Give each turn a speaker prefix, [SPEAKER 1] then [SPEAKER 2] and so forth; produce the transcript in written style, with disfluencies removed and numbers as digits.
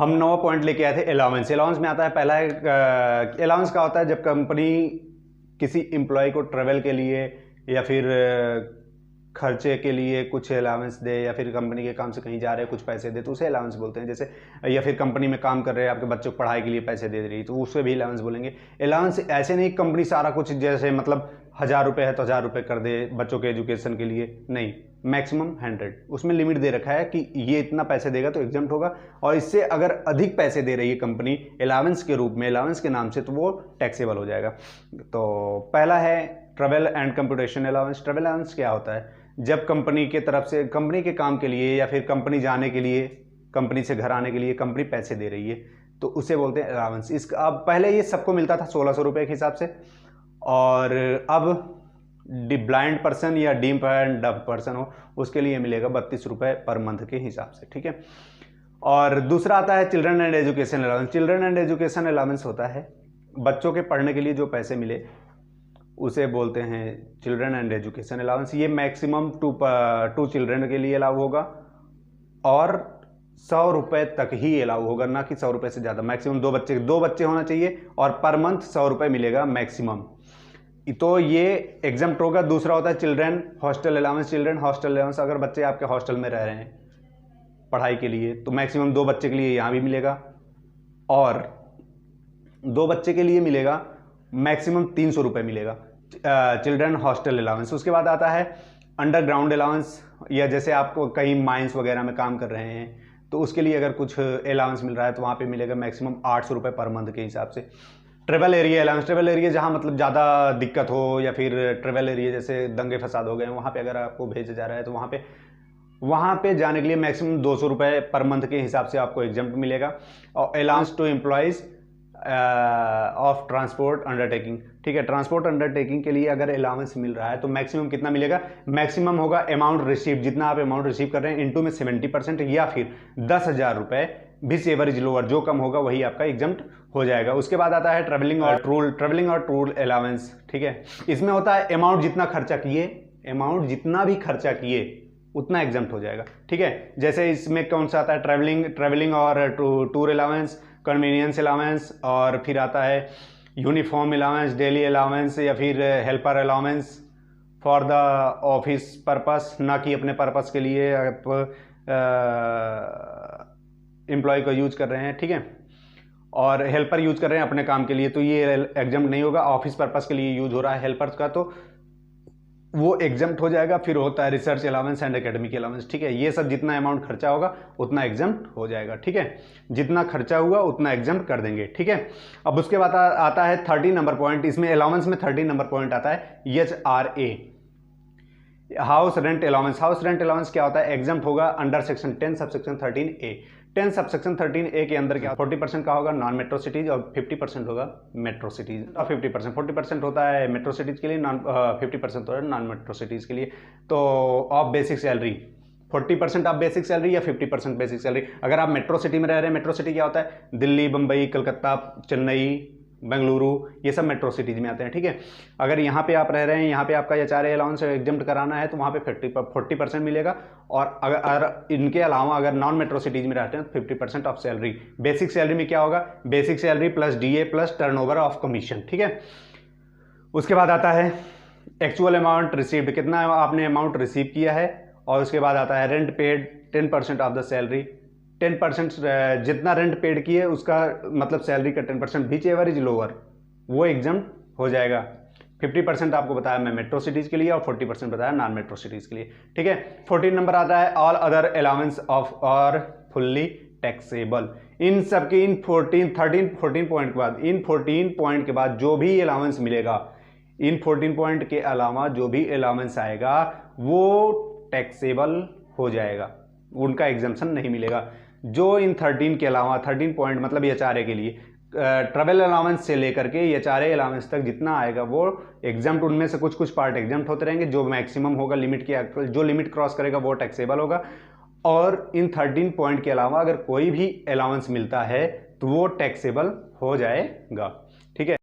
[SPEAKER 1] हम 9 पॉइंट लेके आए थे अलाउंस। अलाउंस में आता है पहला अलाउंस का होता है जब कंपनी किसी एम्प्लॉय को ट्रेवल के लिए या फिर खर्चे के लिए कुछ अलाउंस दे, या फिर कंपनी के काम से कहीं जा रहे हैं कुछ पैसे दे, तो उसे अलाउंस बोलते हैं। जैसे या फिर कंपनी में काम कर रहे हैं, आपके बच्चों को पढ़ाई के लिए पैसे दे रही है, तो उसे भी अलाउंस बोलेंगे। अलाउंस ऐसे नहीं कंपनी सारा कुछ, जैसे मतलब 1000 रुपये है तो 1000 रुपये कर दे बच्चों के एजुकेशन के लिए, नहीं, मैक्सिमम 100, उसमें लिमिट दे रखा है कि ये इतना पैसे देगा तो एग्जाम्प्ट होगा, और इससे अगर अधिक पैसे दे रही है कंपनी अलाउंस के रूप में, अलाउंस के नाम से, तो वो टैक्सेबल हो जाएगा। तो पहला है travel and computation allowance. Travel allowance क्या होता है? जब कंपनी के तरफ से कंपनी के काम के लिए या फिर कंपनी जाने के लिए, कंपनी से घर आने के लिए कंपनी पैसे दे रही है, तो उसे बोलते हैं अलाउंस। इसका अब पहले ये सबको मिलता था 1600 रुपये के हिसाब से, और अब ब्लाइंड पर्सन या डीम एंड डफ पर्सन हो उसके लिए मिलेगा 32 रुपये पर मंथ के हिसाब से, ठीक है। और दूसरा आता है children and education allowance. Children and education allowance होता है बच्चों के पढ़ने के लिए जो पैसे मिले उसे बोलते हैं चिल्ड्रन एंड एजुकेशन अलाउंस। ये मैक्सिमम टू चिल्ड्रन के लिए अलाउ होगा, और 100 रुपये तक ही अलाउ होगा, ना कि 100 रुपये से ज़्यादा। मैक्सिमम दो बच्चे होना चाहिए, और पर मंथ 100 रुपये मिलेगा मैक्सिमम, तो ये एग्जाम्प्ट होगा। दूसरा होता है children hostel allowance. Children hostel allowance, अगर बच्चे आपके हॉस्टल में रह रहे हैं पढ़ाई के लिए, तो मैक्सिमम 2 बच्चे के लिए यहाँ भी मिलेगा, और 2 बच्चे के लिए मिलेगा मैक्सिमम 300 रुपये मिलेगा चिल्ड्रन हॉस्टल अलाउंस। उसके बाद आता है अंडरग्राउंड अलाउंस, या जैसे आपको कहीं माइंस वगैरह में काम कर रहे हैं तो उसके लिए अगर कुछ अलाउंस मिल रहा है तो वहाँ पे मिलेगा मैक्सिमम 800 रुपये पर मंथ के हिसाब से। Travel area allowance. Travel area जहाँ मतलब ज़्यादा दिक्कत हो, या फिर ट्रेवल एरिया जैसे दंगे फसाद हो गए, वहाँ पे अगर आपको भेजा जा रहा है तो वहाँ पे जाने के लिए मैक्सिमम 200 रुपये पर मंथ के हिसाब से आपको एग्जाम्प्ट मिलेगा। और allowance to employees of transport undertaking, ठीक है। ट्रांसपोर्ट अंडरटेकिंग के लिए अगर अलाउंस मिल रहा है तो मैक्सिमम कितना मिलेगा? मैक्सिमम होगा अमाउंट रिसीव, जितना आप अमाउंट रिसीव कर रहे हैं इंटू में 70%, या फिर 10,000 रुपये भी एवरेज लोअर, जो कम होगा वही आपका एग्जाम्प्ट हो जाएगा। उसके बाद आता है ट्रेवलिंग और टूर अलाउंस, ठीक है। इसमें होता है अमाउंट जितना खर्चा किए, अमाउंट जितना भी खर्चा किए उतना एग्जाम्प्ट हो जाएगा, ठीक है। जैसे इसमें कौन सा आता है? ट्रेवलिंग और टूर अलाउंस, कन्वीनियंस अलाउंस, और फिर आता है यूनिफॉर्म अलाउंस, डेली अलाउंस, या फिर helper allowance for the office purpose, ना कि अपने पर्पस के लिए आप एम्प्लॉय को यूज कर रहे हैं, ठीक है। और हेल्पर यूज कर रहे हैं अपने काम के लिए, तो ये एग्जाम्प्ट नहीं होगा। ऑफिस पर्पस के लिए यूज हो रहा है हेल्पर्स का, तो वो एग्जाम्प्ट हो जाएगा। फिर होता है research allowance and academic allowance, ठीक है। ये सब जितना अमाउंट खर्चा होगा उतना एग्जाम्प्ट हो जाएगा, ठीक है। जितना खर्चा हुआ उतना एग्जाम्प्ट कर देंगे, ठीक है। अब उसके बाद आता है 13 नंबर पॉइंट। इसमें अलाउंस में 13 नंबर पॉइंट आता है HRA, house rent allowance. House rent allowance क्या होता है? एग्जाम्प्ट होगा under section 10 subsection 13A। 10 subsection 13A के अंदर क्या 40% का होगा नॉन मेट्रो सिटीज, और 50% होगा मेट्रो सिटीज, और 40% होता है मेट्रो सिटीज के लिए, 50% होता है नॉन मेट्रो सिटीज के लिए। तो of basic salary 40% of basic salary या 50% बेसिक सैलरी। अगर आप मेट्रो सिटी में रह रहे हैं, मेट्रो सिटी क्या होता है? दिल्ली, बम्बई, कलकत्ता, चेन्नई, बेंगलुरु, ये सब मेट्रो सिटीज में आते हैं, ठीक है। अगर यहाँ पे आप रह रहे हैं, यहाँ पे आपका HRA अलाउंस एग्जाम्प्ट कराना है तो वहाँ पे 40% मिलेगा, और अगर इनके अलावा अगर नॉन मेट्रो सिटीज में रहते हैं तो 50% ऑफ सैलरी। बेसिक सैलरी में क्या होगा? Basic salary plus DA plus turnover of commission, ठीक है। उसके बाद आता है एक्चुअल अमाउंट रिसीव्ड, कितना आपने अमाउंट रिसीव किया है। और उसके बाद आता है rent paid 10% of the salary. 10% जितना रेंट पेड किए उसका मतलब सैलरी का 10% बीच एवरेज लोअर, वो एग्जाम्प्ट हो जाएगा। 50% आपको बताया मैं मेट्रो सिटीज के लिए, और 40% बताया नॉन मेट्रो सिटीज के लिए, ठीक है। 14 नंबर आता है ऑल अदर अलाउंस ऑफ और फुल्ली टैक्सेबल। इन सबके इन 14 पॉइंट के बाद, इन 14 पॉइंट के बाद जो भी अलाउंस मिलेगा, इन 14 पॉइंट के अलावा जो भी अलाउंस आएगा वो टैक्सेबल हो जाएगा, उनका एग्जाम्पशन नहीं मिलेगा। जो इन 13 के अलावा 13 पॉइंट मतलब HRA के लिए ट्रैवल अलाउंस से लेकर के HRA अलाउंस तक जितना आएगा वो एग्जाम्प्ट, उनमें से कुछ पार्ट एग्जाम्प्ट होते रहेंगे। जो मैक्सिमम होगा लिमिट के, जो लिमिट क्रॉस करेगा वो टैक्सेबल होगा। और इन 13 पॉइंट के अलावा अगर कोई भी अलाउंस मिलता है तो वो टैक्सेबल हो जाएगा, ठीक है।